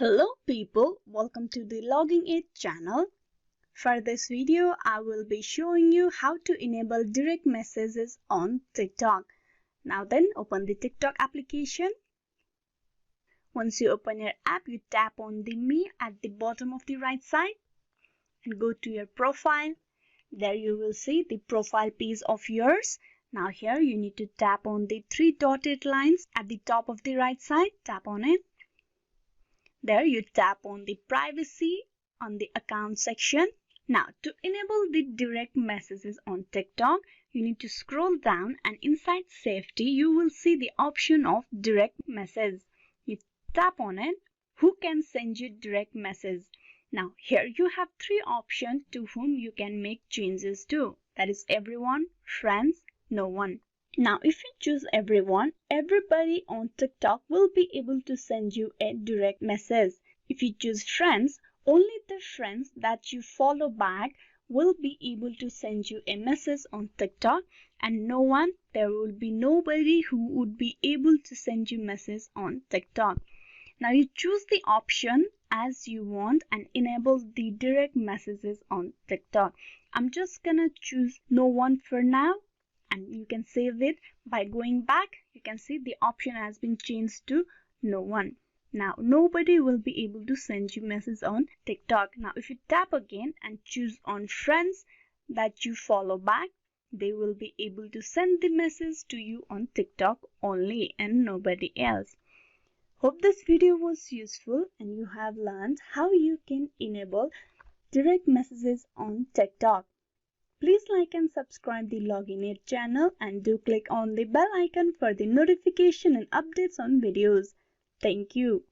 Hello people, welcome to the Logging It channel. For this video, I will be showing you how to enable direct messages on TikTok. Now then, open the TikTok application. Once you open your app, you tap on the Me at the bottom of the right side and go to your profile. There you will see the profile page of yours. Now here you need to tap on the three dotted lines at the top of the right side. Tap on it. There you tap on the privacy on the account section. Now to enable the direct messages on TikTok, you need to scroll down and inside safety you will see the option of direct message. You tap on it. Who can send you direct message? Now here you have three options to whom you can make changes to. That is everyone, friends, no one. Now if you choose everyone, everybody on TikTok will be able to send you a direct message. If you choose friends, only the friends that you follow back will be able to send you a message on TikTok, and no one, there will be nobody who would be able to send you message on TikTok. Now you choose the option as you want and enable the direct messages on TikTok. I'm just gonna choose no one for now. And you can save it by going back. You can see the option has been changed to no one. Now nobody will be able to send you messages on TikTok. Now if you tap again and choose on friends that you follow back, they will be able to send the message to you on TikTok only and nobody else. Hope this video was useful and you have learned how you can enable direct messages on TikTok. Please like and subscribe the Logging It channel and do click on the bell icon for the notification and updates on videos. Thank you.